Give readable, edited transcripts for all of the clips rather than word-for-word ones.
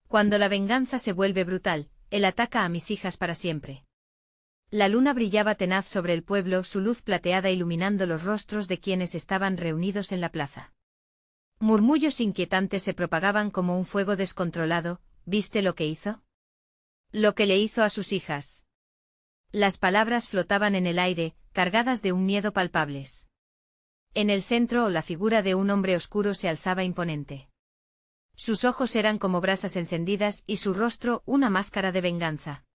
Cuando la venganza se vuelve brutal, él ataca a mis hijas para siempre. La luna brillaba tenaz sobre el pueblo, su luz plateada iluminando los rostros de quienes estaban reunidos en la plaza. Murmullos inquietantes se propagaban como un fuego descontrolado. ¿Viste lo que hizo? Lo que le hizo a sus hijas. Las palabras flotaban en el aire, cargadas de un miedo palpables. En el centro, la figura de un hombre oscuro se alzaba imponente. Sus ojos eran como brasas encendidas y su rostro una máscara de venganza.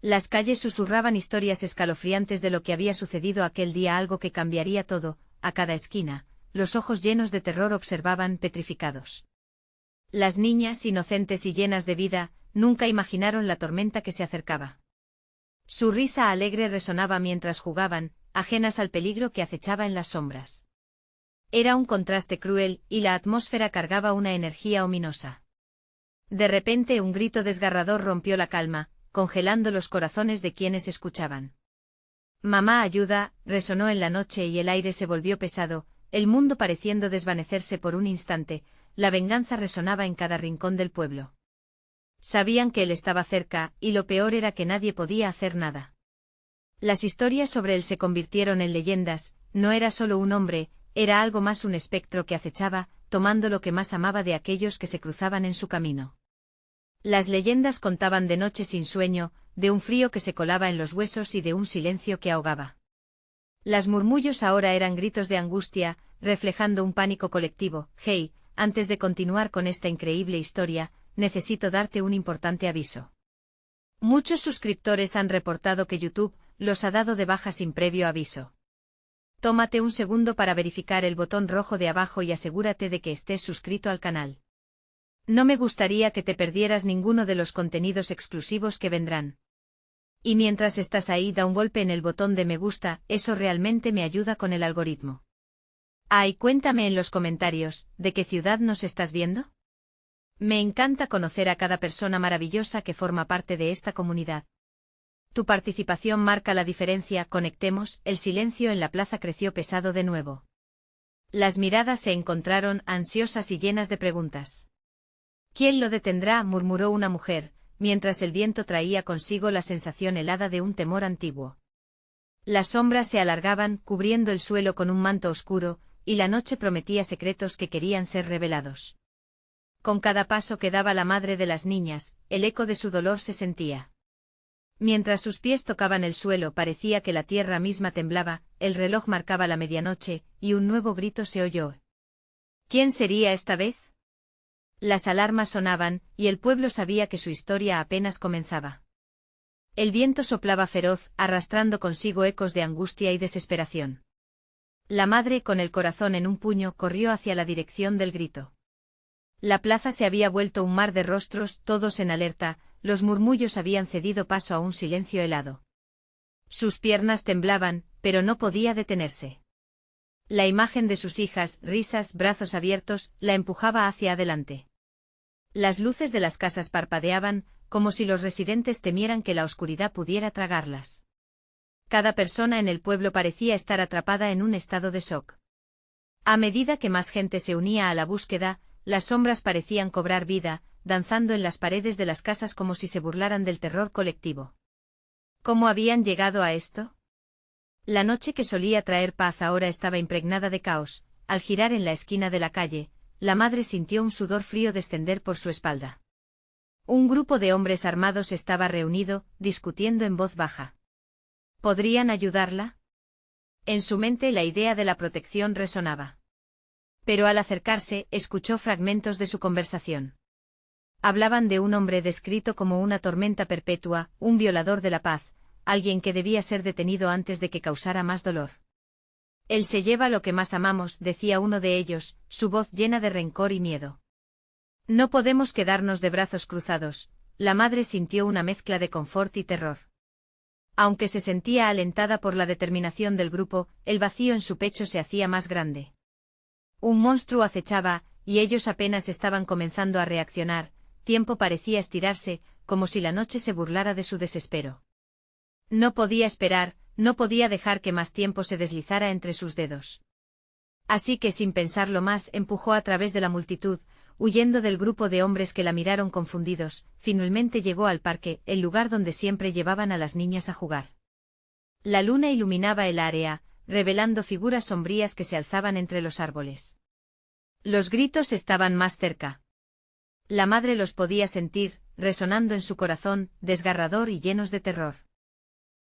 Las calles susurraban historias escalofriantes de lo que había sucedido aquel día, algo que cambiaría todo. A cada esquina, los ojos llenos de terror observaban petrificados. Las niñas, inocentes y llenas de vida, nunca imaginaron la tormenta que se acercaba. Su risa alegre resonaba mientras jugaban, ajenas al peligro que acechaba en las sombras. Era un contraste cruel, y la atmósfera cargaba una energía ominosa. De repente un grito desgarrador rompió la calma, congelando los corazones de quienes escuchaban. «Mamá, ayuda», resonó en la noche y el aire se volvió pesado, el mundo pareciendo desvanecerse por un instante. La venganza resonaba en cada rincón del pueblo. Sabían que él estaba cerca, y lo peor era que nadie podía hacer nada. Las historias sobre él se convirtieron en leyendas. No era solo un hombre, era algo más, un espectro que acechaba, tomando lo que más amaba de aquellos que se cruzaban en su camino. Las leyendas contaban de noches sin sueño, de un frío que se colaba en los huesos y de un silencio que ahogaba. Las murmullos ahora eran gritos de angustia, reflejando un pánico colectivo. «Hey, antes de continuar con esta increíble historia, necesito darte un importante aviso. Muchos suscriptores han reportado que YouTube los ha dado de baja sin previo aviso. Tómate un segundo para verificar el botón rojo de abajo y asegúrate de que estés suscrito al canal. No me gustaría que te perdieras ninguno de los contenidos exclusivos que vendrán. Y mientras estás ahí, da un golpe en el botón de me gusta, eso realmente me ayuda con el algoritmo. Y cuéntame en los comentarios, ¿de qué ciudad nos estás viendo? Me encanta conocer a cada persona maravillosa que forma parte de esta comunidad. Tu participación marca la diferencia. Conectemos. El silencio en la plaza creció pesado de nuevo. Las miradas se encontraron, ansiosas y llenas de preguntas. «¿Quién lo detendrá?», murmuró una mujer, mientras el viento traía consigo la sensación helada de un temor antiguo. Las sombras se alargaban, cubriendo el suelo con un manto oscuro, y la noche prometía secretos que querían ser revelados. Con cada paso que daba la madre de las niñas, el eco de su dolor se sentía. Mientras sus pies tocaban el suelo, parecía que la tierra misma temblaba. El reloj marcaba la medianoche, y un nuevo grito se oyó. ¿Quién sería esta vez? Las alarmas sonaban, y el pueblo sabía que su historia apenas comenzaba. El viento soplaba feroz, arrastrando consigo ecos de angustia y desesperación. La madre, con el corazón en un puño, corrió hacia la dirección del grito. La plaza se había vuelto un mar de rostros, todos en alerta. Los murmullos habían cedido paso a un silencio helado. Sus piernas temblaban, pero no podía detenerse. La imagen de sus hijas, risas, brazos abiertos, la empujaba hacia adelante. Las luces de las casas parpadeaban, como si los residentes temieran que la oscuridad pudiera tragarlas. Cada persona en el pueblo parecía estar atrapada en un estado de shock. A medida que más gente se unía a la búsqueda, las sombras parecían cobrar vida, danzando en las paredes de las casas como si se burlaran del terror colectivo. ¿Cómo habían llegado a esto? La noche que solía traer paz ahora estaba impregnada de caos. Al girar en la esquina de la calle, la madre sintió un sudor frío descender por su espalda. Un grupo de hombres armados estaba reunido, discutiendo en voz baja. ¿Podrían ayudarla? En su mente la idea de la protección resonaba. Pero al acercarse, escuchó fragmentos de su conversación. Hablaban de un hombre descrito como una tormenta perpetua, un violador de la paz, alguien que debía ser detenido antes de que causara más dolor. Él se lleva lo que más amamos, decía uno de ellos, su voz llena de rencor y miedo. No podemos quedarnos de brazos cruzados. La madre sintió una mezcla de confort y terror. Aunque se sentía alentada por la determinación del grupo, el vacío en su pecho se hacía más grande. Un monstruo acechaba, y ellos apenas estaban comenzando a reaccionar. Tiempo parecía estirarse, como si la noche se burlara de su desespero. No podía esperar, no podía dejar que más tiempo se deslizara entre sus dedos. Así que sin pensarlo más empujó a través de la multitud, huyendo del grupo de hombres que la miraron confundidos, finalmente llegó al parque, el lugar donde siempre llevaban a las niñas a jugar. La luna iluminaba el área, revelando figuras sombrías que se alzaban entre los árboles. Los gritos estaban más cerca. La madre los podía sentir, resonando en su corazón, desgarrador y llenos de terror.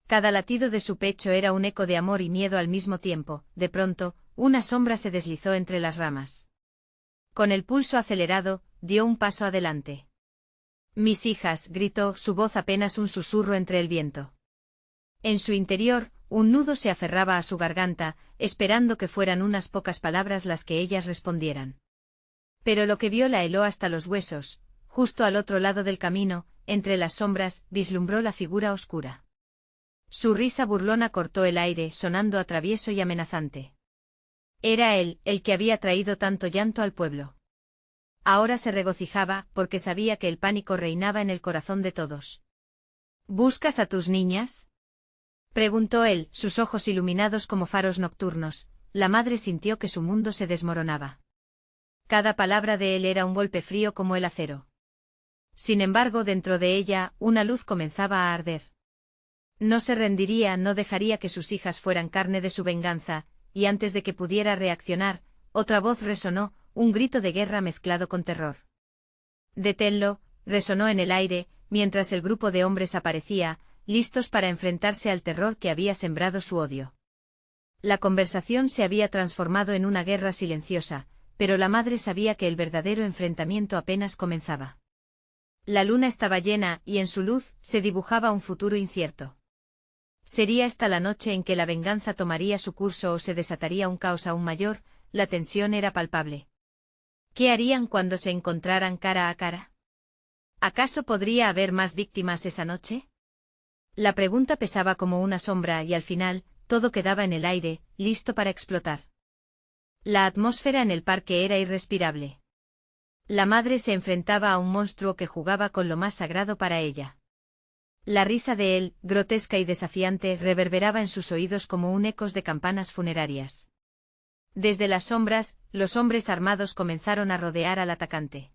Cada latido de su pecho era un eco de amor y miedo al mismo tiempo. De pronto, una sombra se deslizó entre las ramas. Con el pulso acelerado, dio un paso adelante. «Mis hijas», gritó, su voz apenas un susurro entre el viento. En su interior, un nudo se aferraba a su garganta, esperando que fueran unas pocas palabras las que ellas respondieran. Pero lo que vio la heló hasta los huesos. Justo al otro lado del camino, entre las sombras, vislumbró la figura oscura. Su risa burlona cortó el aire, sonando a travieso y amenazante. Era él, el que había traído tanto llanto al pueblo. Ahora se regocijaba, porque sabía que el pánico reinaba en el corazón de todos. «¿Buscas a tus niñas?», preguntó él, sus ojos iluminados como faros nocturnos. La madre sintió que su mundo se desmoronaba. Cada palabra de él era un golpe frío como el acero. Sin embargo, dentro de ella, una luz comenzaba a arder. No se rendiría, no dejaría que sus hijas fueran carne de su venganza, y antes de que pudiera reaccionar, otra voz resonó, un grito de guerra mezclado con terror. «Deténlo», resonó en el aire, mientras el grupo de hombres aparecía, listos para enfrentarse al terror que había sembrado su odio. La conversación se había transformado en una guerra silenciosa, pero la madre sabía que el verdadero enfrentamiento apenas comenzaba. La luna estaba llena, y en su luz se dibujaba un futuro incierto. ¿Sería esta la noche en que la venganza tomaría su curso o se desataría un caos aún mayor? La tensión era palpable. ¿Qué harían cuando se encontraran cara a cara? ¿Acaso podría haber más víctimas esa noche? La pregunta pesaba como una sombra y al final, todo quedaba en el aire, listo para explotar. La atmósfera en el parque era irrespirable. La madre se enfrentaba a un monstruo que jugaba con lo más sagrado para ella. La risa de él, grotesca y desafiante, reverberaba en sus oídos como un eco de campanas funerarias. Desde las sombras, los hombres armados comenzaron a rodear al atacante.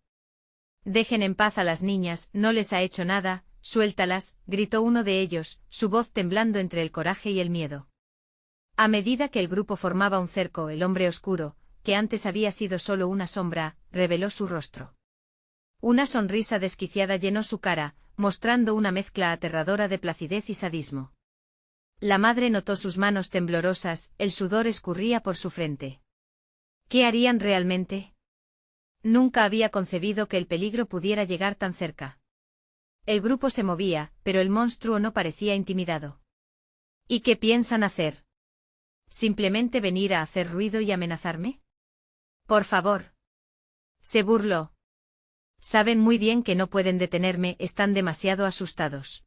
«Dejen en paz a las niñas, no les ha hecho nada, suéltalas», gritó uno de ellos, su voz temblando entre el coraje y el miedo. A medida que el grupo formaba un cerco, el hombre oscuro, que antes había sido solo una sombra, reveló su rostro. Una sonrisa desquiciada llenó su cara, mostrando una mezcla aterradora de placidez y sadismo. La madre notó sus manos temblorosas, el sudor escurría por su frente. ¿Qué harían realmente? Nunca había concebido que el peligro pudiera llegar tan cerca. El grupo se movía, pero el monstruo no parecía intimidado. ¿Y qué piensan hacer? ¿Simplemente venir a hacer ruido y amenazarme? Por favor. Se burló. Saben muy bien que no pueden detenerme, están demasiado asustados.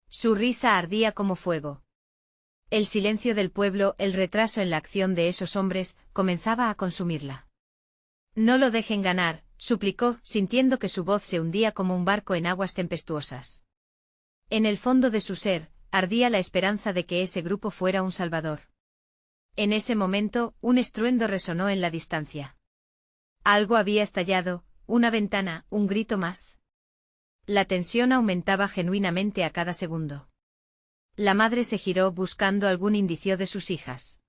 Su risa ardía como fuego. El silencio del pueblo, el retraso en la acción de esos hombres, comenzaba a consumirla. No lo dejen ganar, suplicó, sintiendo que su voz se hundía como un barco en aguas tempestuosas. En el fondo de su ser, ardía la esperanza de que ese grupo fuera un salvador. En ese momento, un estruendo resonó en la distancia. Algo había estallado, una ventana, un grito más. La tensión aumentaba genuinamente a cada segundo. La madre se giró buscando algún indicio de sus hijas.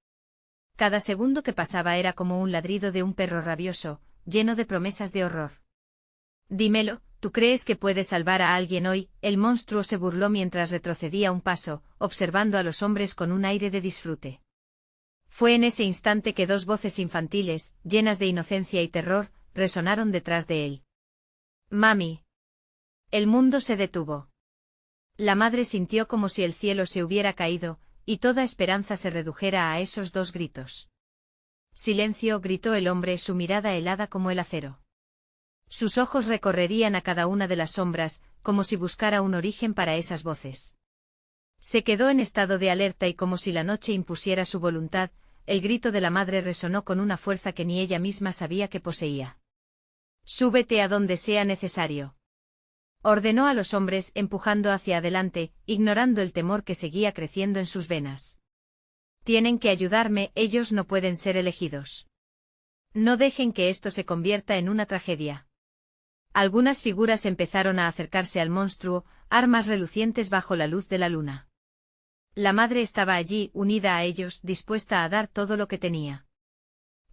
Cada segundo que pasaba era como un ladrido de un perro rabioso, lleno de promesas de horror. «Dímelo, ¿tú crees que puedes salvar a alguien hoy?», el monstruo se burló mientras retrocedía un paso, observando a los hombres con un aire de disfrute. Fue en ese instante que dos voces infantiles, llenas de inocencia y terror, resonaron detrás de él. «Mami». El mundo se detuvo. La madre sintió como si el cielo se hubiera caído, y toda esperanza se redujera a esos dos gritos. «Silencio», gritó el hombre, su mirada helada como el acero. Sus ojos recorrerían a cada una de las sombras, como si buscara un origen para esas voces. Se quedó en estado de alerta y como si la noche impusiera su voluntad, el grito de la madre resonó con una fuerza que ni ella misma sabía que poseía. «Súbete a donde sea necesario», ordenó a los hombres, empujando hacia adelante, ignorando el temor que seguía creciendo en sus venas. «Tienen que ayudarme, ellos no pueden ser elegidos». No dejen que esto se convierta en una tragedia. Algunas figuras empezaron a acercarse al monstruo, armas relucientes bajo la luz de la luna. La madre estaba allí, unida a ellos, dispuesta a dar todo lo que tenía.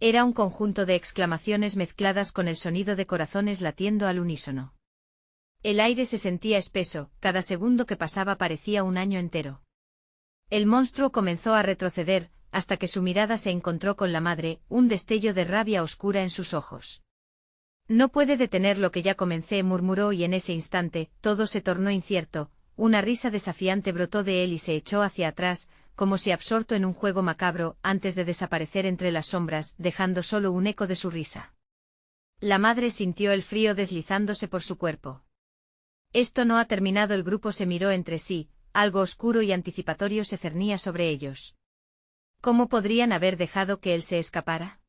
Era un conjunto de exclamaciones mezcladas con el sonido de corazones latiendo al unísono. El aire se sentía espeso, cada segundo que pasaba parecía un año entero. El monstruo comenzó a retroceder, hasta que su mirada se encontró con la madre, un destello de rabia oscura en sus ojos. No puede detener lo que ya comencé, murmuró, y en ese instante, todo se tornó incierto, una risa desafiante brotó de él y se echó hacia atrás, como si absorto en un juego macabro, antes de desaparecer entre las sombras, dejando solo un eco de su risa. La madre sintió el frío deslizándose por su cuerpo. Esto no ha terminado. El grupo se miró entre sí, algo oscuro y anticipatorio se cernía sobre ellos. ¿Cómo podrían haber dejado que él se escapara?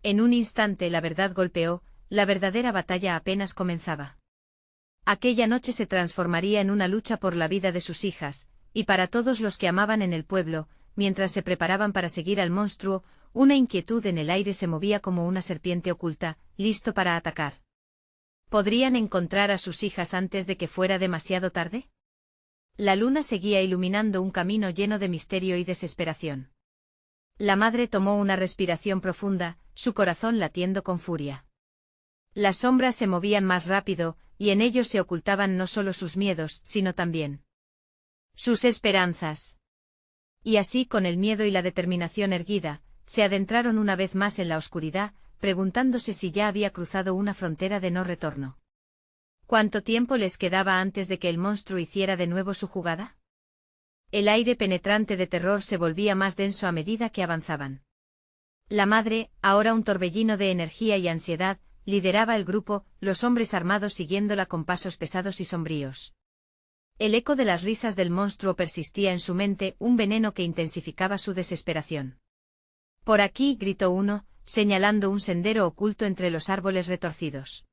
En un instante la verdad golpeó, la verdadera batalla apenas comenzaba. Aquella noche se transformaría en una lucha por la vida de sus hijas, y para todos los que amaban en el pueblo, mientras se preparaban para seguir al monstruo, una inquietud en el aire se movía como una serpiente oculta, listo para atacar. ¿Podrían encontrar a sus hijas antes de que fuera demasiado tarde? La luna seguía iluminando un camino lleno de misterio y desesperación. La madre tomó una respiración profunda, su corazón latiendo con furia. Las sombras se movían más rápido, y en ellos se ocultaban no solo sus miedos, sino también sus esperanzas. Y así, con el miedo y la determinación erguida, se adentraron una vez más en la oscuridad, preguntándose si ya había cruzado una frontera de no retorno. ¿Cuánto tiempo les quedaba antes de que el monstruo hiciera de nuevo su jugada? El aire penetrante de terror se volvía más denso a medida que avanzaban. La madre, ahora un torbellino de energía y ansiedad, lideraba el grupo, los hombres armados siguiéndola con pasos pesados y sombríos. El eco de las risas del monstruo persistía en su mente, un veneno que intensificaba su desesperación. «Por aquí», gritó uno, señalando un sendero oculto entre los árboles retorcidos.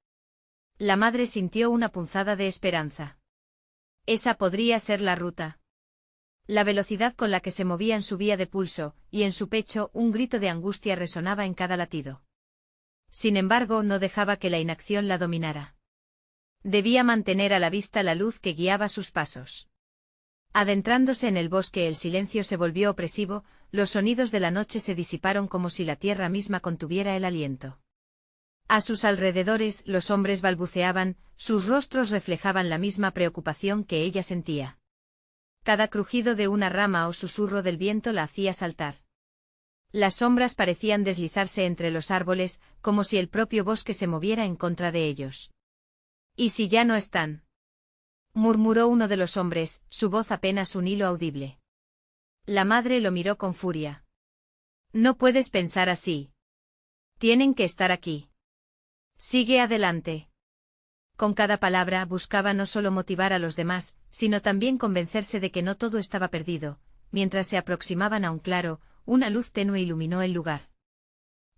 La madre sintió una punzada de esperanza. Esa podría ser la ruta. La velocidad con la que se movían subía de pulso, y en su pecho un grito de angustia resonaba en cada latido. Sin embargo, no dejaba que la inacción la dominara. Debía mantener a la vista la luz que guiaba sus pasos. Adentrándose en el bosque, el silencio se volvió opresivo, los sonidos de la noche se disiparon como si la tierra misma contuviera el aliento. A sus alrededores, los hombres balbuceaban, sus rostros reflejaban la misma preocupación que ella sentía. Cada crujido de una rama o susurro del viento la hacía saltar. Las sombras parecían deslizarse entre los árboles, como si el propio bosque se moviera en contra de ellos. «¿Y si ya no están?», murmuró uno de los hombres, su voz apenas un hilo audible. La madre lo miró con furia. «No puedes pensar así. Tienen que estar aquí. Sigue adelante». Con cada palabra buscaba no solo motivar a los demás, sino también convencerse de que no todo estaba perdido. Mientras se aproximaban a un claro, una luz tenue iluminó el lugar.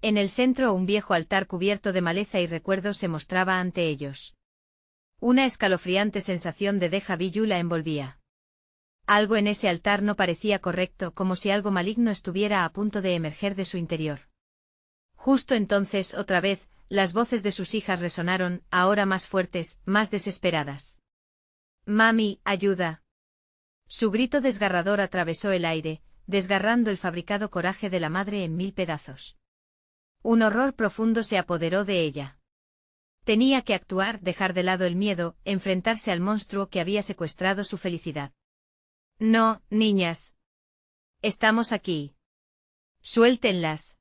En el centro, un viejo altar cubierto de maleza y recuerdos se mostraba ante ellos. Una escalofriante sensación de déjà vu la envolvía. Algo en ese altar no parecía correcto, como si algo maligno estuviera a punto de emerger de su interior. Justo entonces, otra vez, las voces de sus hijas resonaron, ahora más fuertes, más desesperadas. «Mami, ayuda». Su grito desgarrador atravesó el aire, desgarrando el fabricado coraje de la madre en 1000 pedazos. Un horror profundo se apoderó de ella. Tenía que actuar, dejar de lado el miedo, enfrentarse al monstruo que había secuestrado su felicidad. «No, niñas. Estamos aquí. Suéltenlas»,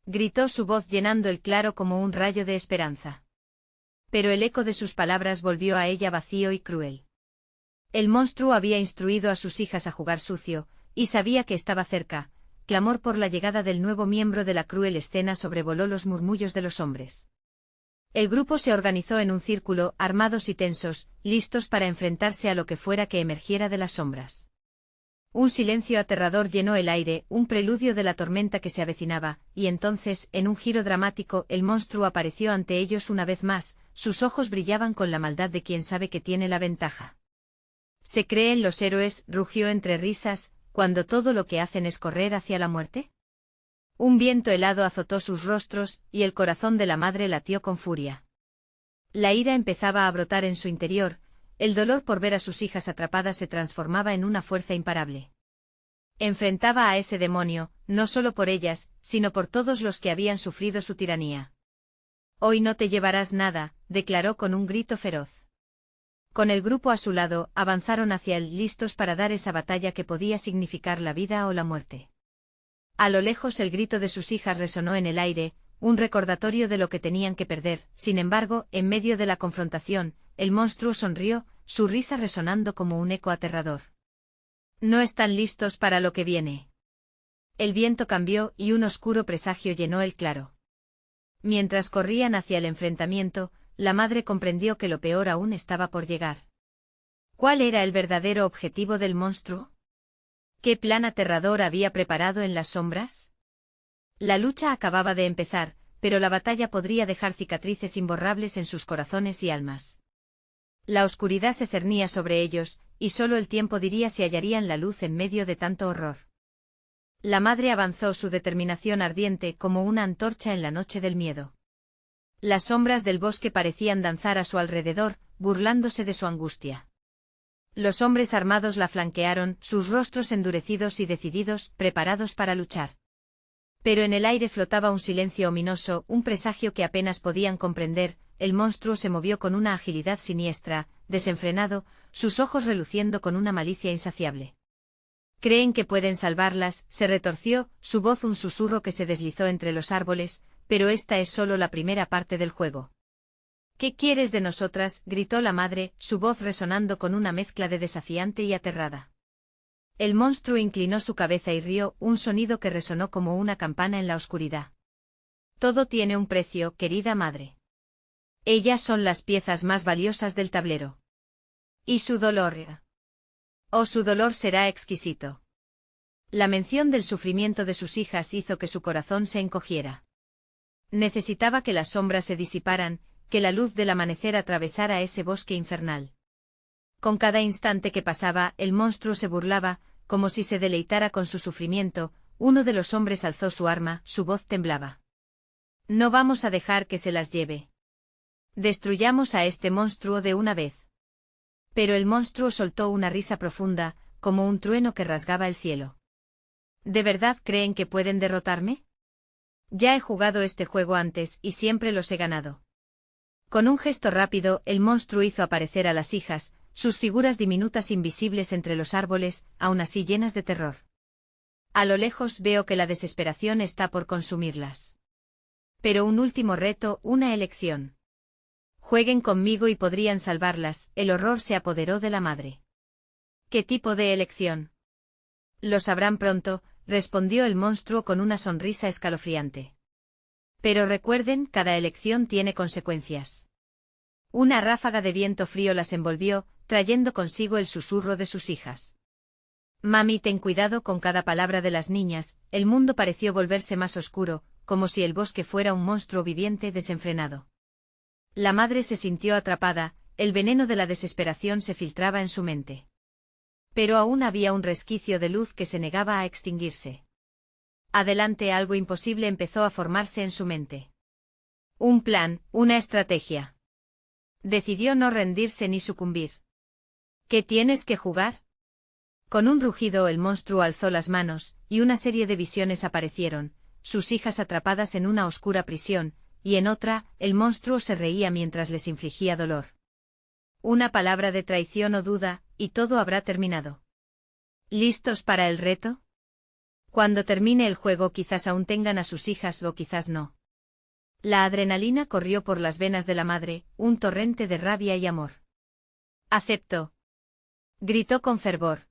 gritó su voz llenando el claro como un rayo de esperanza. Pero el eco de sus palabras volvió a ella vacío y cruel. El monstruo había instruido a sus hijas a jugar sucio, y sabía que estaba cerca. Clamor por la llegada del nuevo miembro de la cruel escena sobrevoló los murmullos de los hombres. El grupo se organizó en un círculo, armados y tensos, listos para enfrentarse a lo que fuera que emergiera de las sombras. Un silencio aterrador llenó el aire, un preludio de la tormenta que se avecinaba, y entonces, en un giro dramático, el monstruo apareció ante ellos una vez más, sus ojos brillaban con la maldad de quien sabe que tiene la ventaja. «¿Se creen los héroes?», rugió entre risas, «cuando todo lo que hacen es correr hacia la muerte?». Un viento helado azotó sus rostros, y el corazón de la madre latió con furia. La ira empezaba a brotar en su interior, el dolor por ver a sus hijas atrapadas se transformaba en una fuerza imparable. Enfrentaba a ese demonio, no solo por ellas, sino por todos los que habían sufrido su tiranía. Hoy no te llevarás nada, declaró con un grito feroz. Con el grupo a su lado, avanzaron hacia él listos para dar esa batalla que podía significar la vida o la muerte. A lo lejos el grito de sus hijas resonó en el aire, un recordatorio de lo que tenían que perder. Sin embargo, en medio de la confrontación, el monstruo sonrió, su risa resonando como un eco aterrador. No están listos para lo que viene. El viento cambió y un oscuro presagio llenó el claro. Mientras corrían hacia el enfrentamiento, la madre comprendió que lo peor aún estaba por llegar. ¿Cuál era el verdadero objetivo del monstruo? ¿Qué plan aterrador había preparado en las sombras? La lucha acababa de empezar, pero la batalla podría dejar cicatrices imborrables en sus corazones y almas. La oscuridad se cernía sobre ellos, y solo el tiempo diría si hallarían la luz en medio de tanto horror. La madre avanzó, su determinación ardiente como una antorcha en la noche del miedo. Las sombras del bosque parecían danzar a su alrededor, burlándose de su angustia. Los hombres armados la flanquearon, sus rostros endurecidos y decididos, preparados para luchar. Pero en el aire flotaba un silencio ominoso, un presagio que apenas podían comprender. El monstruo se movió con una agilidad siniestra, desenfrenado, sus ojos reluciendo con una malicia insaciable. «Creen que pueden salvarlas», se retorció, su voz un susurro que se deslizó entre los árboles, pero esta es solo la primera parte del juego. «¿Qué quieres de nosotras?», gritó la madre, su voz resonando con una mezcla de desafiante y aterrada. El monstruo inclinó su cabeza y rió, un sonido que resonó como una campana en la oscuridad. «Todo tiene un precio, querida madre. Ellas son las piezas más valiosas del tablero. ¿Y su dolor? Oh, su dolor será exquisito». La mención del sufrimiento de sus hijas hizo que su corazón se encogiera. Necesitaba que las sombras se disiparan, que la luz del amanecer atravesara ese bosque infernal. Con cada instante que pasaba, el monstruo se burlaba, como si se deleitara con su sufrimiento. Uno de los hombres alzó su arma, su voz temblaba. «No vamos a dejar que se las lleve. Destruyamos a este monstruo de una vez». Pero el monstruo soltó una risa profunda, como un trueno que rasgaba el cielo. «¿De verdad creen que pueden derrotarme? Ya he jugado este juego antes y siempre los he ganado». Con un gesto rápido, el monstruo hizo aparecer a las hijas, sus figuras diminutas invisibles entre los árboles, aún así llenas de terror. «A lo lejos veo que la desesperación está por consumirlas. Pero un último reto, una elección. Jueguen conmigo y podrían salvarlas». El horror se apoderó de la madre. «¿Qué tipo de elección?». «Lo sabrán pronto», respondió el monstruo con una sonrisa escalofriante. «Pero recuerden, cada elección tiene consecuencias». Una ráfaga de viento frío las envolvió, trayendo consigo el susurro de sus hijas. «Mami, ten cuidado con cada palabra de las niñas». El mundo pareció volverse más oscuro, como si el bosque fuera un monstruo viviente desenfrenado. La madre se sintió atrapada, el veneno de la desesperación se filtraba en su mente. Pero aún había un resquicio de luz que se negaba a extinguirse. Adelante, algo imposible empezó a formarse en su mente. Un plan, una estrategia. Decidió no rendirse ni sucumbir. «¿Qué tienes que jugar?». Con un rugido el monstruo alzó las manos, y una serie de visiones aparecieron, sus hijas atrapadas en una oscura prisión, y en otra, el monstruo se reía mientras les infligía dolor. Una palabra de traición o duda, y todo habrá terminado. ¿Listos para el reto? Cuando termine el juego quizás aún tengan a sus hijas o quizás no. La adrenalina corrió por las venas de la madre, un torrente de rabia y amor. «Acepto», gritó con fervor.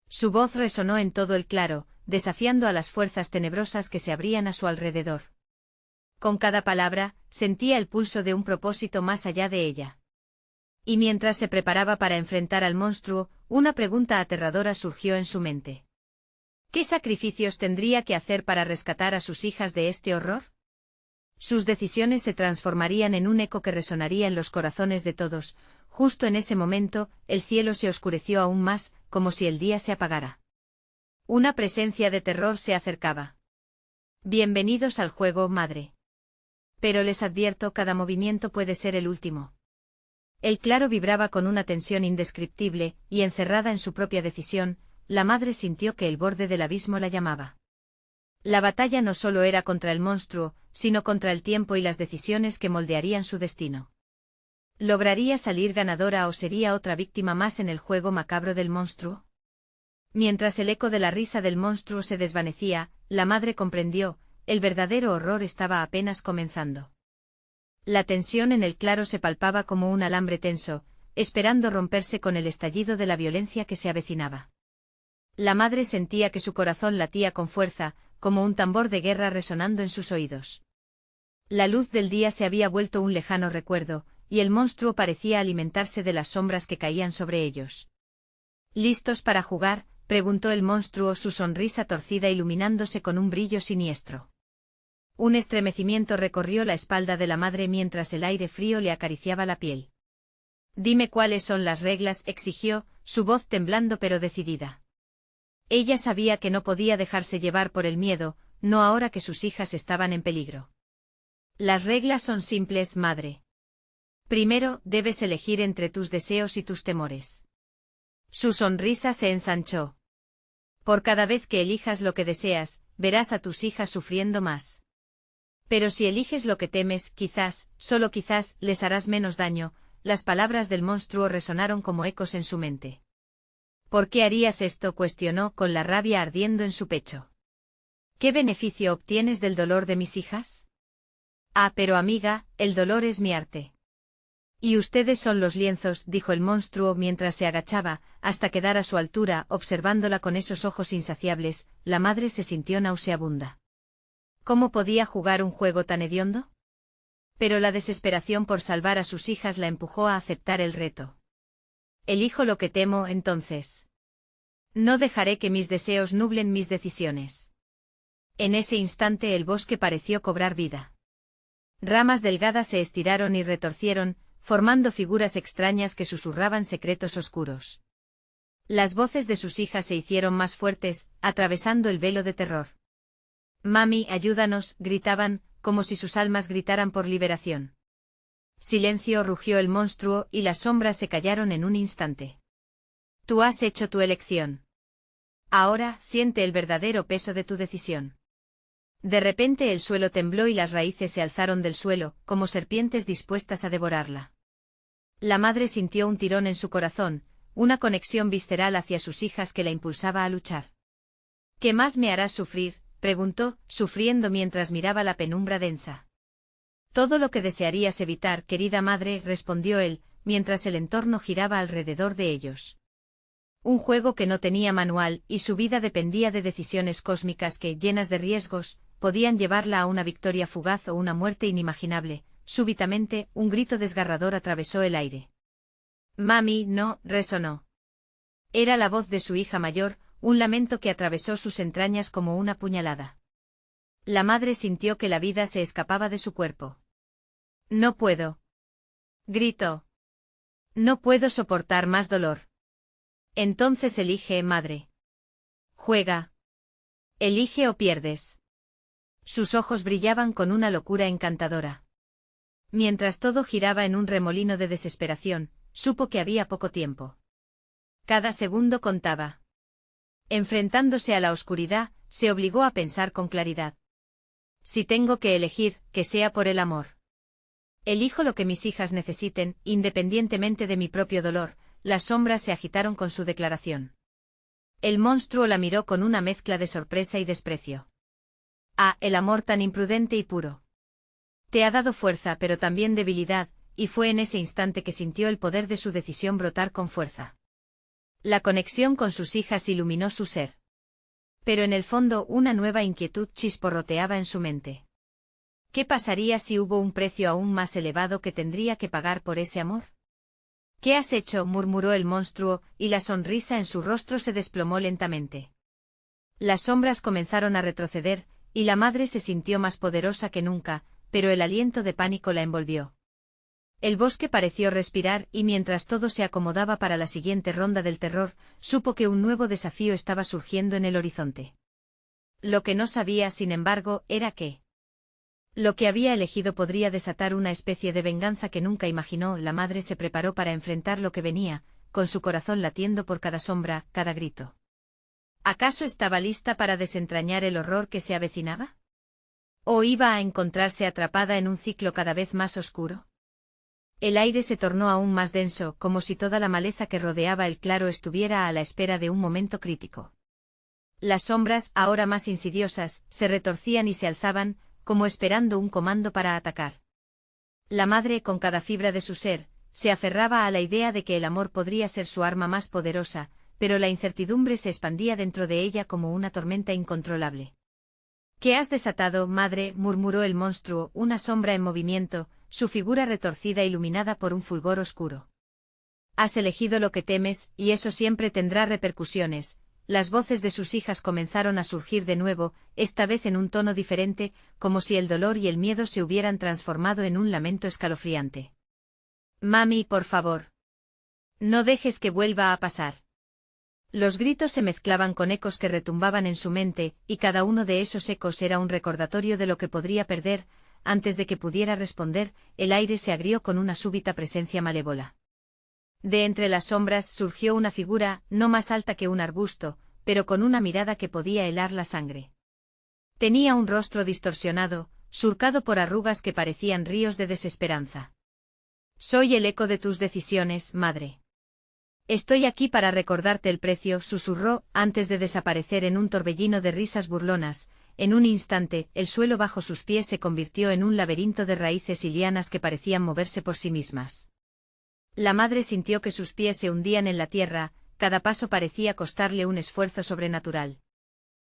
Su voz resonó en todo el claro, desafiando a las fuerzas tenebrosas que se abrían a su alrededor. Con cada palabra, sentía el pulso de un propósito más allá de ella. Y mientras se preparaba para enfrentar al monstruo, una pregunta aterradora surgió en su mente. ¿Qué sacrificios tendría que hacer para rescatar a sus hijas de este horror? Sus decisiones se transformarían en un eco que resonaría en los corazones de todos. Justo en ese momento, el cielo se oscureció aún más, como si el día se apagara. Una presencia de terror se acercaba. Bienvenidos al juego, madre. Pero les advierto, cada movimiento puede ser el último. El claro vibraba con una tensión indescriptible, y encerrada en su propia decisión, la madre sintió que el borde del abismo la llamaba. La batalla no solo era contra el monstruo, sino contra el tiempo y las decisiones que moldearían su destino. ¿Lograría salir ganadora o sería otra víctima más en el juego macabro del monstruo? Mientras el eco de la risa del monstruo se desvanecía, la madre comprendió, el verdadero horror estaba apenas comenzando. La tensión en el claro se palpaba como un alambre tenso, esperando romperse con el estallido de la violencia que se avecinaba. La madre sentía que su corazón latía con fuerza, como un tambor de guerra resonando en sus oídos. La luz del día se había vuelto un lejano recuerdo, y el monstruo parecía alimentarse de las sombras que caían sobre ellos. ¿Listos para jugar?, preguntó el monstruo, su sonrisa torcida iluminándose con un brillo siniestro. Un estremecimiento recorrió la espalda de la madre mientras el aire frío le acariciaba la piel. «Dime cuáles son las reglas», exigió, su voz temblando pero decidida. Ella sabía que no podía dejarse llevar por el miedo, no ahora que sus hijas estaban en peligro. «Las reglas son simples, madre. Primero, debes elegir entre tus deseos y tus temores». Su sonrisa se ensanchó. «Por cada vez que elijas lo que deseas, verás a tus hijas sufriendo más. Pero si eliges lo que temes, quizás, solo quizás, les harás menos daño». Las palabras del monstruo resonaron como ecos en su mente. «¿Por qué harías esto?», cuestionó, con la rabia ardiendo en su pecho. «¿Qué beneficio obtienes del dolor de mis hijas?». «Ah, pero amiga, el dolor es mi arte». «Y ustedes son los lienzos», dijo el monstruo mientras se agachaba, hasta quedar a su altura, observándola con esos ojos insaciables. La madre se sintió nauseabunda. ¿Cómo podía jugar un juego tan hediondo? Pero la desesperación por salvar a sus hijas la empujó a aceptar el reto. «Elijo lo que temo, entonces. No dejaré que mis deseos nublen mis decisiones». En ese instante el bosque pareció cobrar vida. Ramas delgadas se estiraron y retorcieron, formando figuras extrañas que susurraban secretos oscuros. Las voces de sus hijas se hicieron más fuertes, atravesando el velo de terror. «Mami, ayúdanos», gritaban, como si sus almas gritaran por liberación. «Silencio», rugió el monstruo, y las sombras se callaron en un instante. «Tú has hecho tu elección. Ahora, siente el verdadero peso de tu decisión». De repente el suelo tembló y las raíces se alzaron del suelo, como serpientes dispuestas a devorarla. La madre sintió un tirón en su corazón, una conexión visceral hacia sus hijas que la impulsaba a luchar. «¿Qué más me harás sufrir?», preguntó, sufriendo mientras miraba la penumbra densa. «Todo lo que desearías evitar, querida madre», respondió él, mientras el entorno giraba alrededor de ellos. Un juego que no tenía manual, y su vida dependía de decisiones cósmicas que, llenas de riesgos, podían llevarla a una victoria fugaz o una muerte inimaginable. Súbitamente, un grito desgarrador atravesó el aire. «Mami, no», resonó. Era la voz de su hija mayor, un lamento que atravesó sus entrañas como una puñalada. La madre sintió que la vida se escapaba de su cuerpo. «No puedo», gritó. «No puedo soportar más dolor». «Entonces elige, madre. Juega. Elige o pierdes». Sus ojos brillaban con una locura encantadora. Mientras todo giraba en un remolino de desesperación, supo que había poco tiempo. Cada segundo contaba. Enfrentándose a la oscuridad, se obligó a pensar con claridad. «Si tengo que elegir, que sea por el amor. Elijo lo que mis hijas necesiten, independientemente de mi propio dolor». Las sombras se agitaron con su declaración. El monstruo la miró con una mezcla de sorpresa y desprecio. «Ah, el amor tan imprudente y puro. Te ha dado fuerza pero también debilidad», y fue en ese instante que sintió el poder de su decisión brotar con fuerza. La conexión con sus hijas iluminó su ser. Pero en el fondo una nueva inquietud chisporroteaba en su mente. ¿Qué pasaría si hubo un precio aún más elevado que tendría que pagar por ese amor? «¿Qué has hecho?», murmuró el monstruo, y la sonrisa en su rostro se desplomó lentamente. Las sombras comenzaron a retroceder, y la madre se sintió más poderosa que nunca, pero el aliento de pánico la envolvió. El bosque pareció respirar y mientras todo se acomodaba para la siguiente ronda del terror, supo que un nuevo desafío estaba surgiendo en el horizonte. Lo que no sabía, sin embargo, era que lo que había elegido podría desatar una especie de venganza que nunca imaginó. La madre se preparó para enfrentar lo que venía, con su corazón latiendo por cada sombra, cada grito. ¿Acaso estaba lista para desentrañar el horror que se avecinaba? ¿O iba a encontrarse atrapada en un ciclo cada vez más oscuro? El aire se tornó aún más denso, como si toda la maleza que rodeaba el claro estuviera a la espera de un momento crítico. Las sombras, ahora más insidiosas, se retorcían y se alzaban, como esperando un comando para atacar. La madre, con cada fibra de su ser, se aferraba a la idea de que el amor podría ser su arma más poderosa, pero la incertidumbre se expandía dentro de ella como una tormenta incontrolable. ¿Qué has desatado, madre?, murmuró el monstruo, una sombra en movimiento, su figura retorcida iluminada por un fulgor oscuro. Has elegido lo que temes, y eso siempre tendrá repercusiones. Las voces de sus hijas comenzaron a surgir de nuevo, esta vez en un tono diferente, como si el dolor y el miedo se hubieran transformado en un lamento escalofriante. Mami, por favor. No dejes que vuelva a pasar. Los gritos se mezclaban con ecos que retumbaban en su mente, y cada uno de esos ecos era un recordatorio de lo que podría perder. Antes de que pudiera responder, el aire se agrió con una súbita presencia malévola. De entre las sombras surgió una figura, no más alta que un arbusto, pero con una mirada que podía helar la sangre. Tenía un rostro distorsionado, surcado por arrugas que parecían ríos de desesperanza. Soy el eco de tus decisiones, madre. Estoy aquí para recordarte el precio, susurró, antes de desaparecer en un torbellino de risas burlonas. En un instante, el suelo bajo sus pies se convirtió en un laberinto de raíces y lianas que parecían moverse por sí mismas. La madre sintió que sus pies se hundían en la tierra, cada paso parecía costarle un esfuerzo sobrenatural.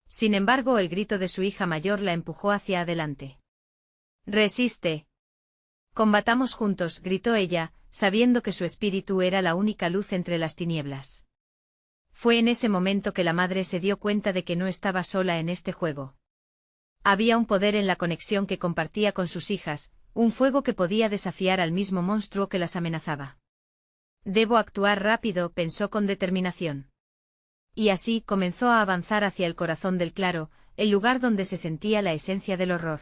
Sin embargo, el grito de su hija mayor la empujó hacia adelante. «Resiste. Combatamos juntos», gritó ella, sabiendo que su espíritu era la única luz entre las tinieblas. Fue en ese momento que la madre se dio cuenta de que no estaba sola en este juego. Había un poder en la conexión que compartía con sus hijas, un fuego que podía desafiar al mismo monstruo que las amenazaba. Debo actuar rápido, pensó con determinación. Y así comenzó a avanzar hacia el corazón del claro, el lugar donde se sentía la esencia del horror.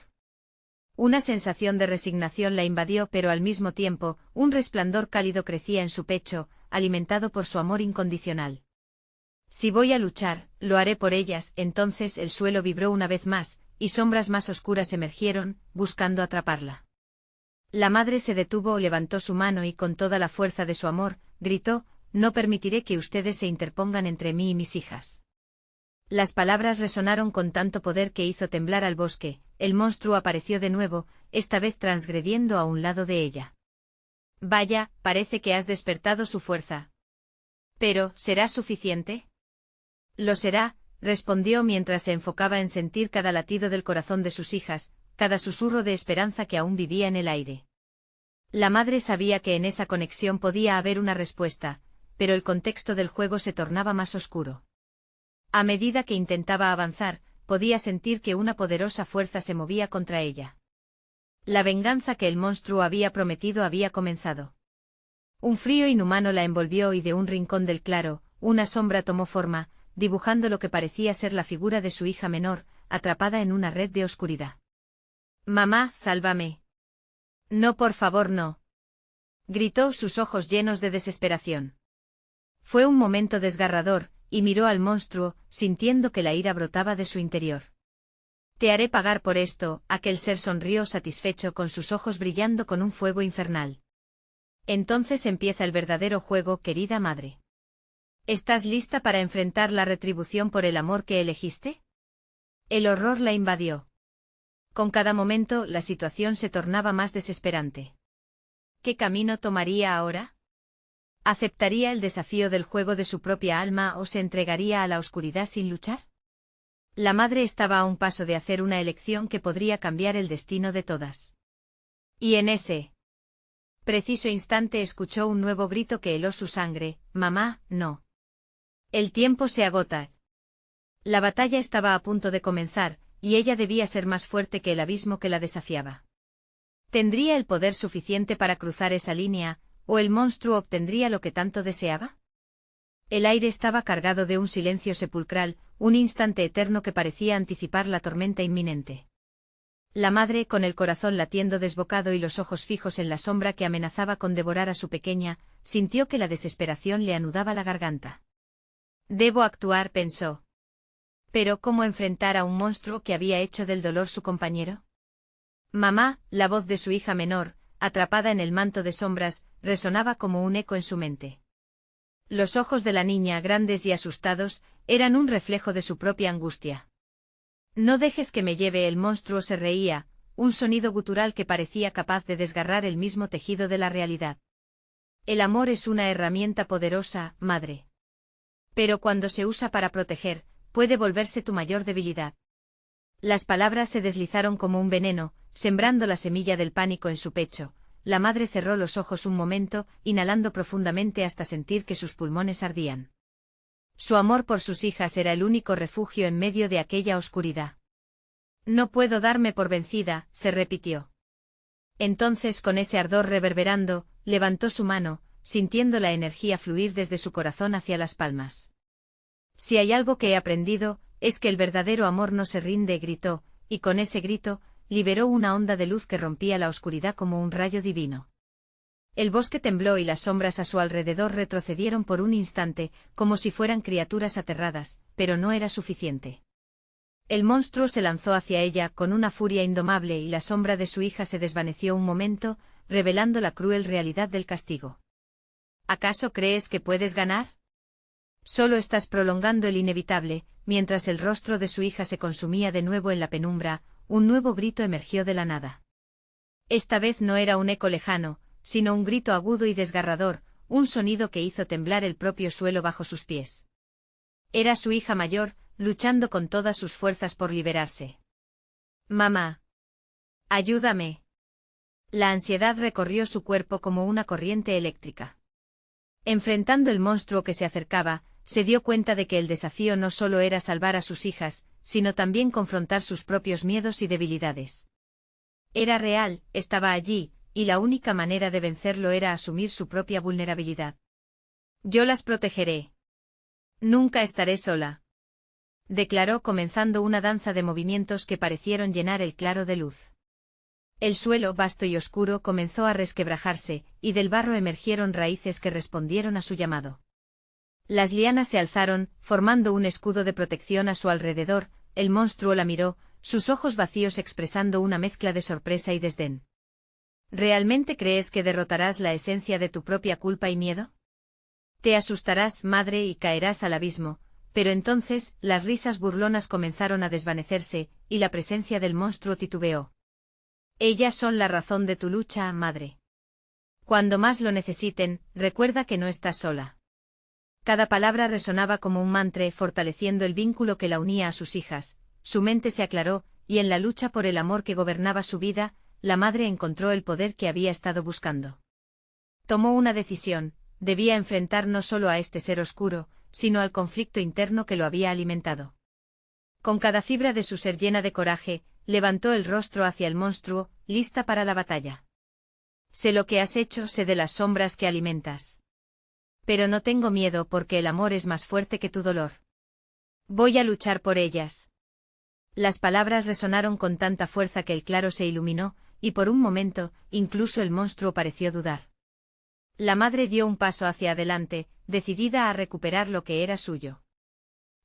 Una sensación de resignación la invadió, pero al mismo tiempo, un resplandor cálido crecía en su pecho, alimentado por su amor incondicional. Si voy a luchar, lo haré por ellas. Entonces el suelo vibró una vez más, y sombras más oscuras emergieron, buscando atraparla. La madre se detuvo, levantó su mano y con toda la fuerza de su amor, gritó: «No permitiré que ustedes se interpongan entre mí y mis hijas». Las palabras resonaron con tanto poder que hizo temblar al bosque. El monstruo apareció de nuevo, esta vez transgrediendo a un lado de ella. «Vaya, parece que has despertado su fuerza. Pero, ¿será suficiente?» «Lo será», respondió mientras se enfocaba en sentir cada latido del corazón de sus hijas, cada susurro de esperanza que aún vivía en el aire. La madre sabía que en esa conexión podía haber una respuesta, pero el contexto del juego se tornaba más oscuro. A medida que intentaba avanzar, podía sentir que una poderosa fuerza se movía contra ella. La venganza que el monstruo había prometido había comenzado. Un frío inhumano la envolvió y de un rincón del claro, una sombra tomó forma, dibujando lo que parecía ser la figura de su hija menor, atrapada en una red de oscuridad. «Mamá, sálvame». «No, por favor, no», gritó, sus ojos llenos de desesperación. Fue un momento desgarrador, y miró al monstruo, sintiendo que la ira brotaba de su interior. «Te haré pagar por esto», aquel ser sonrió satisfecho con sus ojos brillando con un fuego infernal. «Entonces empieza el verdadero juego, querida madre. ¿Estás lista para enfrentar la retribución por el amor que elegiste?» El horror la invadió. Con cada momento, la situación se tornaba más desesperante. ¿Qué camino tomaría ahora? ¿Aceptaría el desafío del juego de su propia alma o se entregaría a la oscuridad sin luchar? La madre estaba a un paso de hacer una elección que podría cambiar el destino de todas. Y en ese preciso instante escuchó un nuevo grito que heló su sangre: «Mamá, no. El tiempo se agota». La batalla estaba a punto de comenzar, y ella debía ser más fuerte que el abismo que la desafiaba. ¿Tendría el poder suficiente para cruzar esa línea, o el monstruo obtendría lo que tanto deseaba? El aire estaba cargado de un silencio sepulcral, un instante eterno que parecía anticipar la tormenta inminente. La madre, con el corazón latiendo desbocado y los ojos fijos en la sombra que amenazaba con devorar a su pequeña, sintió que la desesperación le anudaba la garganta. Debo actuar, pensó. Pero ¿cómo enfrentar a un monstruo que había hecho del dolor su compañero? Mamá, la voz de su hija menor, atrapada en el manto de sombras, resonaba como un eco en su mente. Los ojos de la niña, grandes y asustados, eran un reflejo de su propia angustia. No dejes que me lleve, el monstruo se reía, un sonido gutural que parecía capaz de desgarrar el mismo tejido de la realidad. El amor es una herramienta poderosa, madre. Pero cuando se usa para proteger, puede volverse tu mayor debilidad. Las palabras se deslizaron como un veneno, sembrando la semilla del pánico en su pecho. La madre cerró los ojos un momento, inhalando profundamente hasta sentir que sus pulmones ardían. Su amor por sus hijas era el único refugio en medio de aquella oscuridad. No puedo darme por vencida, se repitió. Entonces, con ese ardor reverberando, levantó su mano, sintiendo la energía fluir desde su corazón hacia las palmas. Si hay algo que he aprendido, es que el verdadero amor no se rinde, gritó, y con ese grito, liberó una onda de luz que rompía la oscuridad como un rayo divino. El bosque tembló y las sombras a su alrededor retrocedieron por un instante, como si fueran criaturas aterradas, pero no era suficiente. El monstruo se lanzó hacia ella con una furia indomable y la sombra de su hija se desvaneció un momento, revelando la cruel realidad del castigo. ¿Acaso crees que puedes ganar? Solo estás prolongando el inevitable. Mientras el rostro de su hija se consumía de nuevo en la penumbra, un nuevo grito emergió de la nada. Esta vez no era un eco lejano, sino un grito agudo y desgarrador, un sonido que hizo temblar el propio suelo bajo sus pies. Era su hija mayor, luchando con todas sus fuerzas por liberarse. «Mamá. Ayúdame». La ansiedad recorrió su cuerpo como una corriente eléctrica. Enfrentando el monstruo que se acercaba, se dio cuenta de que el desafío no solo era salvar a sus hijas, sino también confrontar sus propios miedos y debilidades. Era real, estaba allí, y la única manera de vencerlo era asumir su propia vulnerabilidad. «Yo las protegeré. Nunca estaré sola», declaró, comenzando una danza de movimientos que parecieron llenar el claro de luz. El suelo, vasto y oscuro, comenzó a resquebrajarse, y del barro emergieron raíces que respondieron a su llamado. Las lianas se alzaron, formando un escudo de protección a su alrededor. El monstruo la miró, sus ojos vacíos expresando una mezcla de sorpresa y desdén. ¿Realmente crees que derrotarás la esencia de tu propia culpa y miedo? Te asustarás, madre, y caerás al abismo. Pero entonces, las risas burlonas comenzaron a desvanecerse, y la presencia del monstruo titubeó. Ellas son la razón de tu lucha, madre. Cuando más lo necesiten, recuerda que no estás sola. Cada palabra resonaba como un mantra, fortaleciendo el vínculo que la unía a sus hijas. Su mente se aclaró, y en la lucha por el amor que gobernaba su vida, la madre encontró el poder que había estado buscando. Tomó una decisión: debía enfrentar no solo a este ser oscuro, sino al conflicto interno que lo había alimentado. Con cada fibra de su ser llena de coraje, levantó el rostro hacia el monstruo, lista para la batalla. Sé lo que has hecho, sé de las sombras que alimentas. Pero no tengo miedo porque el amor es más fuerte que tu dolor. Voy a luchar por ellas. Las palabras resonaron con tanta fuerza que el claro se iluminó, y por un momento, incluso el monstruo pareció dudar. La madre dio un paso hacia adelante, decidida a recuperar lo que era suyo.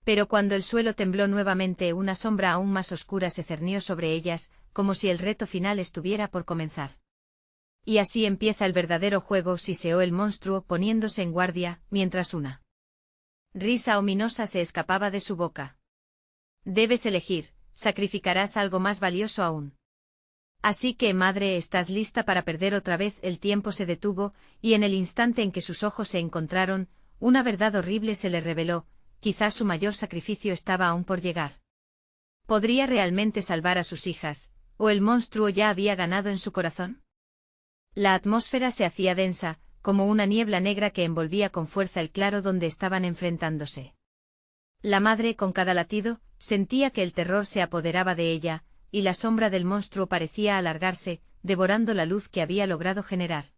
Pero cuando el suelo tembló nuevamente, una sombra aún más oscura se cernió sobre ellas, como si el reto final estuviera por comenzar. Y así empieza el verdadero juego, siseó el monstruo, poniéndose en guardia, mientras una risa ominosa se escapaba de su boca. Debes elegir, sacrificarás algo más valioso aún. Así que, madre, ¿estás lista para perder otra vez? El tiempo se detuvo, y en el instante en que sus ojos se encontraron, una verdad horrible se le reveló: quizás su mayor sacrificio estaba aún por llegar. ¿Podría realmente salvar a sus hijas, o el monstruo ya había ganado en su corazón? La atmósfera se hacía densa, como una niebla negra que envolvía con fuerza el claro donde estaban enfrentándose. La madre, con cada latido, sentía que el terror se apoderaba de ella, y la sombra del monstruo parecía alargarse, devorando la luz que había logrado generar.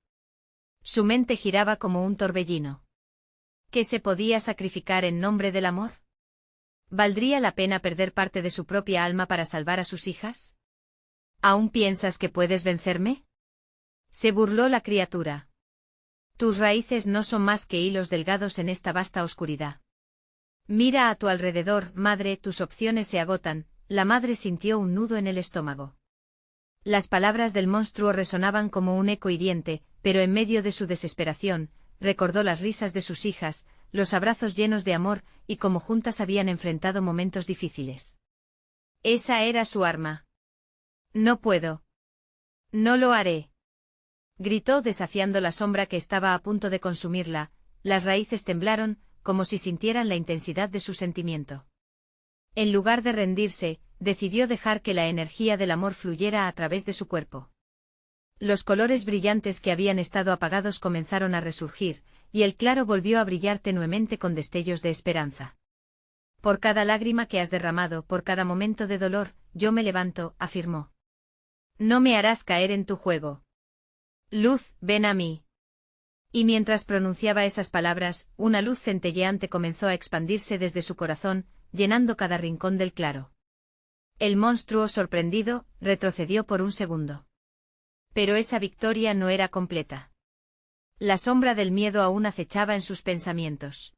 Su mente giraba como un torbellino. ¿Qué se podía sacrificar en nombre del amor? ¿Valdría la pena perder parte de su propia alma para salvar a sus hijas? ¿Aún piensas que puedes vencerme? Se burló la criatura. Tus raíces no son más que hilos delgados en esta vasta oscuridad. Mira a tu alrededor, madre, tus opciones se agotan. La madre sintió un nudo en el estómago. Las palabras del monstruo resonaban como un eco hiriente, pero en medio de su desesperación, recordó las risas de sus hijas, los abrazos llenos de amor, y cómo juntas habían enfrentado momentos difíciles. Esa era su arma. No puedo. No lo haré. Gritó desafiando la sombra que estaba a punto de consumirla. Las raíces temblaron, como si sintieran la intensidad de su sentimiento. En lugar de rendirse, decidió dejar que la energía del amor fluyera a través de su cuerpo. Los colores brillantes que habían estado apagados comenzaron a resurgir, y el claro volvió a brillar tenuemente con destellos de esperanza. Por cada lágrima que has derramado, por cada momento de dolor, yo me levanto, afirmó. No me harás caer en tu juego. Luz, ven a mí. Y mientras pronunciaba esas palabras, una luz centelleante comenzó a expandirse desde su corazón, llenando cada rincón del claro. El monstruo, sorprendido, retrocedió por un segundo. Pero esa victoria no era completa. La sombra del miedo aún acechaba en sus pensamientos.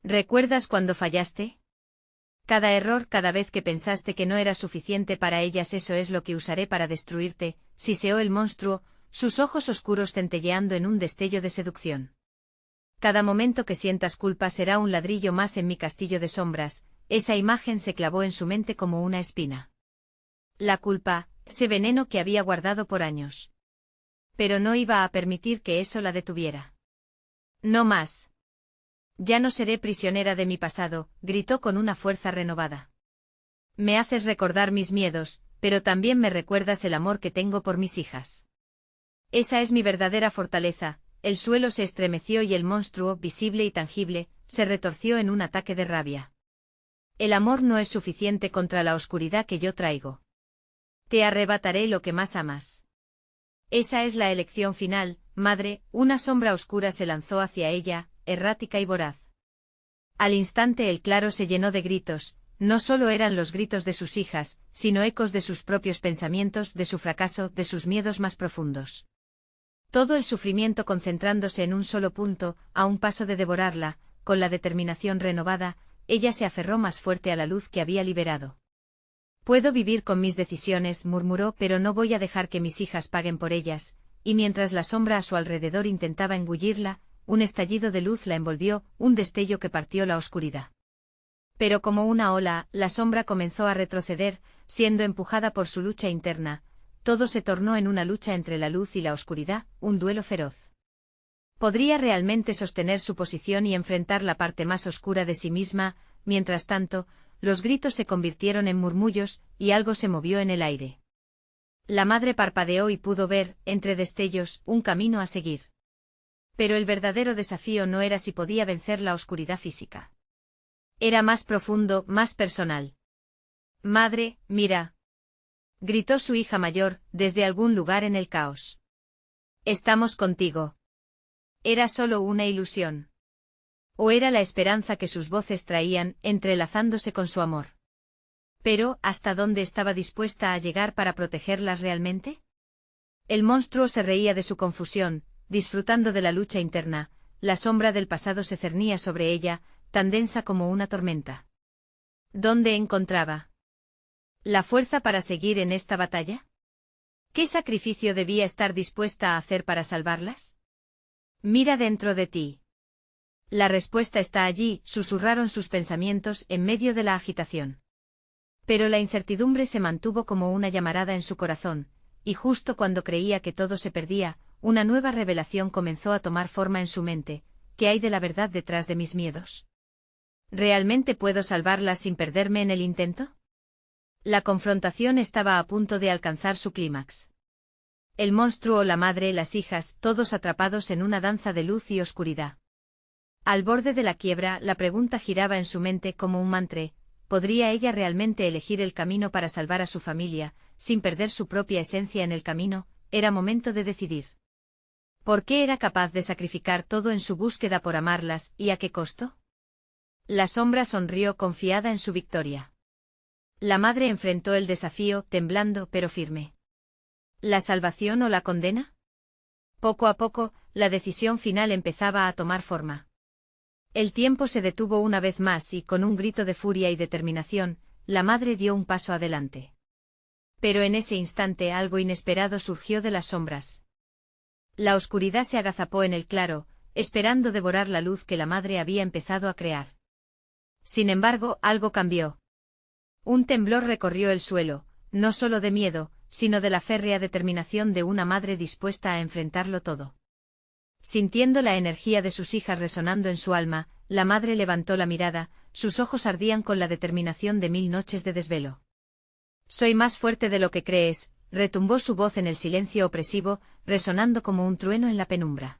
¿Recuerdas cuando fallaste? Cada error, cada vez que pensaste que no era suficiente para ellas, eso es lo que usaré para destruirte, siseó el monstruo, sus ojos oscuros centelleando en un destello de seducción. Cada momento que sientas culpa será un ladrillo más en mi castillo de sombras. Esa imagen se clavó en su mente como una espina. La culpa, ese veneno que había guardado por años. Pero no iba a permitir que eso la detuviera. No más. Ya no seré prisionera de mi pasado, gritó con una fuerza renovada. Me haces recordar mis miedos, pero también me recuerdas el amor que tengo por mis hijas. Esa es mi verdadera fortaleza. El suelo se estremeció y el monstruo, visible y tangible, se retorció en un ataque de rabia. El amor no es suficiente contra la oscuridad que yo traigo. Te arrebataré lo que más amas. Esa es la elección final, madre. Una sombra oscura se lanzó hacia ella, errática y voraz. Al instante el claro se llenó de gritos, no solo eran los gritos de sus hijas, sino ecos de sus propios pensamientos, de su fracaso, de sus miedos más profundos. Todo el sufrimiento concentrándose en un solo punto, a un paso de devorarla, con la determinación renovada, ella se aferró más fuerte a la luz que había liberado. Puedo vivir con mis decisiones, murmuró, pero no voy a dejar que mis hijas paguen por ellas, y mientras la sombra a su alrededor intentaba engullirla, un estallido de luz la envolvió, un destello que partió la oscuridad. Pero como una ola, la sombra comenzó a retroceder, siendo empujada por su lucha interna. Todo se tornó en una lucha entre la luz y la oscuridad, un duelo feroz. ¿Podría realmente sostener su posición y enfrentar la parte más oscura de sí misma? Mientras tanto, los gritos se convirtieron en murmullos, y algo se movió en el aire. La madre parpadeó y pudo ver, entre destellos, un camino a seguir. Pero el verdadero desafío no era si podía vencer la oscuridad física. Era más profundo, más personal. Madre, mira. Gritó su hija mayor, desde algún lugar en el caos. Estamos contigo. ¿Era solo una ilusión? ¿O era la esperanza que sus voces traían, entrelazándose con su amor? Pero, ¿hasta dónde estaba dispuesta a llegar para protegerlas realmente? El monstruo se reía de su confusión, disfrutando de la lucha interna. La sombra del pasado se cernía sobre ella, tan densa como una tormenta. ¿Dónde encontraba la fuerza para seguir en esta batalla? ¿Qué sacrificio debía estar dispuesta a hacer para salvarlas? Mira dentro de ti. La respuesta está allí, susurraron sus pensamientos en medio de la agitación. Pero la incertidumbre se mantuvo como una llamarada en su corazón, y justo cuando creía que todo se perdía, una nueva revelación comenzó a tomar forma en su mente. ¿Qué hay de la verdad detrás de mis miedos? ¿Realmente puedo salvarlas sin perderme en el intento? La confrontación estaba a punto de alcanzar su clímax. El monstruo, la madre, las hijas, todos atrapados en una danza de luz y oscuridad. Al borde de la quiebra, la pregunta giraba en su mente como un mantra. ¿Podría ella realmente elegir el camino para salvar a su familia, sin perder su propia esencia en el camino? Era momento de decidir. ¿Por qué era capaz de sacrificar todo en su búsqueda por amarlas, y a qué costo? La sombra sonrió confiada en su victoria. La madre enfrentó el desafío, temblando pero firme. ¿La salvación o la condena? Poco a poco, la decisión final empezaba a tomar forma. El tiempo se detuvo una vez más y, con un grito de furia y determinación, la madre dio un paso adelante. Pero en ese instante algo inesperado surgió de las sombras. La oscuridad se agazapó en el claro, esperando devorar la luz que la madre había empezado a crear. Sin embargo, algo cambió. Un temblor recorrió el suelo, no solo de miedo, sino de la férrea determinación de una madre dispuesta a enfrentarlo todo. Sintiendo la energía de sus hijas resonando en su alma, la madre levantó la mirada, sus ojos ardían con la determinación de 1000 noches de desvelo. «Soy más fuerte de lo que crees», retumbó su voz en el silencio opresivo, resonando como un trueno en la penumbra.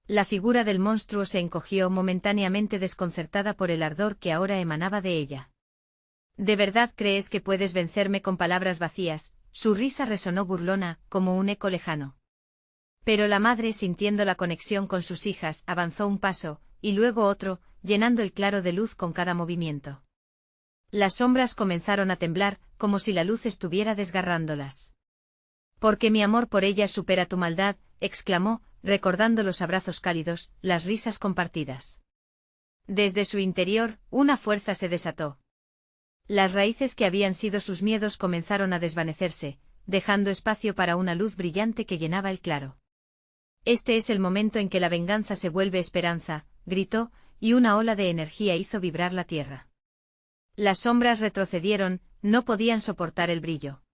La figura del monstruo se encogió momentáneamente desconcertada por el ardor que ahora emanaba de ella. «¿De verdad crees que puedes vencerme con palabras vacías?», su risa resonó burlona, como un eco lejano. Pero la madre, sintiendo la conexión con sus hijas, avanzó un paso, y luego otro, llenando el claro de luz con cada movimiento. Las sombras comenzaron a temblar, como si la luz estuviera desgarrándolas. «Porque mi amor por ella supera tu maldad», exclamó, recordando los abrazos cálidos, las risas compartidas. Desde su interior, una fuerza se desató. Las raíces que habían sido sus miedos comenzaron a desvanecerse, dejando espacio para una luz brillante que llenaba el claro. «Este es el momento en que la venganza se vuelve esperanza», gritó, y una ola de energía hizo vibrar la tierra. Las sombras retrocedieron, no podían soportar el brillo.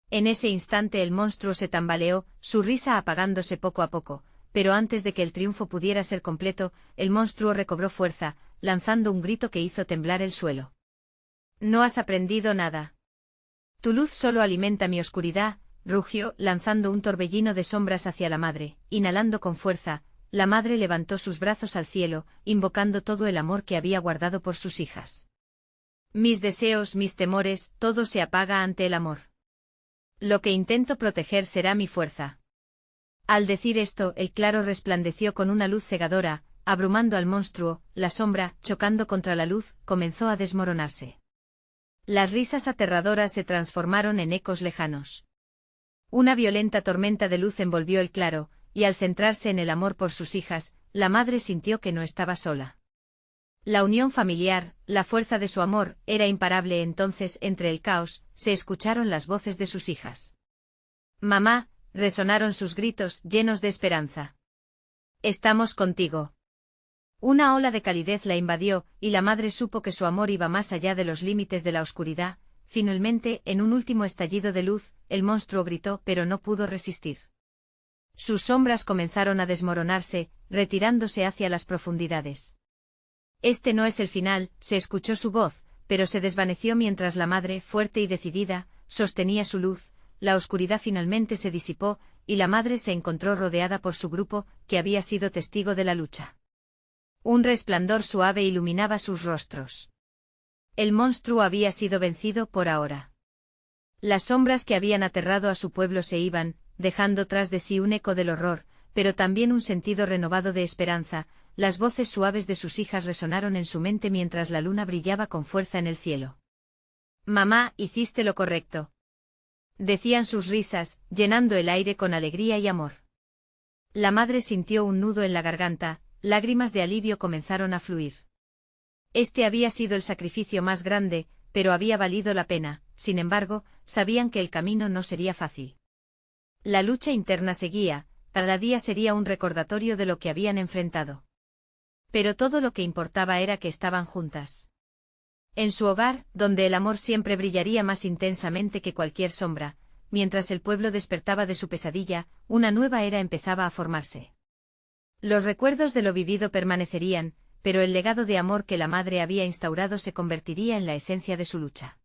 En ese instante el monstruo se tambaleó, su risa apagándose poco a poco, pero antes de que el triunfo pudiera ser completo, el monstruo recobró fuerza, lanzando un grito que hizo temblar el suelo. «No has aprendido nada. Tu luz solo alimenta mi oscuridad», rugió, lanzando un torbellino de sombras hacia la madre. Inhalando con fuerza, la madre levantó sus brazos al cielo, invocando todo el amor que había guardado por sus hijas. «Mis deseos, mis temores, todo se apaga ante el amor. Lo que intento proteger será mi fuerza». Al decir esto, el claro resplandeció con una luz cegadora, abrumando al monstruo. La sombra, chocando contra la luz, comenzó a desmoronarse. Las risas aterradoras se transformaron en ecos lejanos. Una violenta tormenta de luz envolvió el claro, y al centrarse en el amor por sus hijas, la madre sintió que no estaba sola. La unión familiar, la fuerza de su amor, era imparable. Entonces, entre el caos, se escucharon las voces de sus hijas. «Mamá», resonaron sus gritos, llenos de esperanza. «Estamos contigo». Una ola de calidez la invadió, y la madre supo que su amor iba más allá de los límites de la oscuridad. Finalmente, en un último estallido de luz, el monstruo gritó, pero no pudo resistir. Sus sombras comenzaron a desmoronarse, retirándose hacia las profundidades. «Este no es el final», se escuchó su voz, pero se desvaneció mientras la madre, fuerte y decidida, sostenía su luz. La oscuridad finalmente se disipó, y la madre se encontró rodeada por su grupo, que había sido testigo de la lucha. Un resplandor suave iluminaba sus rostros. El monstruo había sido vencido por ahora. Las sombras que habían aterrado a su pueblo se iban, dejando tras de sí un eco del horror, pero también un sentido renovado de esperanza. Las voces suaves de sus hijas resonaron en su mente mientras la luna brillaba con fuerza en el cielo. «Mamá, hiciste lo correcto», decían sus risas, llenando el aire con alegría y amor. La madre sintió un nudo en la garganta, lágrimas de alivio comenzaron a fluir. Este había sido el sacrificio más grande, pero había valido la pena. Sin embargo, sabían que el camino no sería fácil. La lucha interna seguía, cada día sería un recordatorio de lo que habían enfrentado. Pero todo lo que importaba era que estaban juntas. En su hogar, donde el amor siempre brillaría más intensamente que cualquier sombra, mientras el pueblo despertaba de su pesadilla, una nueva era empezaba a formarse. Los recuerdos de lo vivido permanecerían, pero el legado de amor que la madre había instaurado se convertiría en la esencia de su lucha.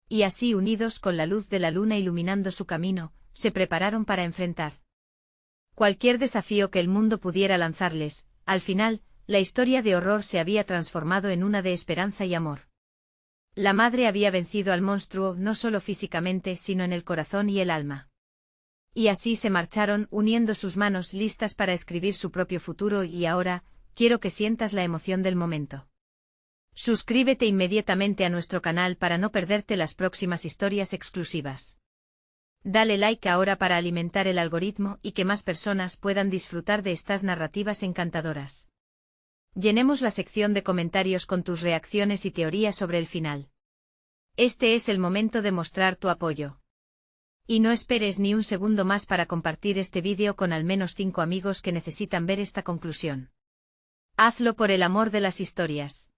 Y así, unidos con la luz de la luna iluminando su camino, se prepararon para enfrentar cualquier desafío que el mundo pudiera lanzarles. Al final, la historia de horror se había transformado en una de esperanza y amor. La madre había vencido al monstruo no solo físicamente sino en el corazón y el alma. Y así se marcharon, uniendo sus manos listas para escribir su propio futuro y ahora, quiero que sientas la emoción del momento. Suscríbete inmediatamente a nuestro canal para no perderte las próximas historias exclusivas. Dale like ahora para alimentar el algoritmo y que más personas puedan disfrutar de estas narrativas encantadoras. Llenemos la sección de comentarios con tus reacciones y teorías sobre el final. Este es el momento de mostrar tu apoyo. Y no esperes ni un segundo más para compartir este vídeo con al menos 5 amigos que necesitan ver esta conclusión. Hazlo por el amor de las historias.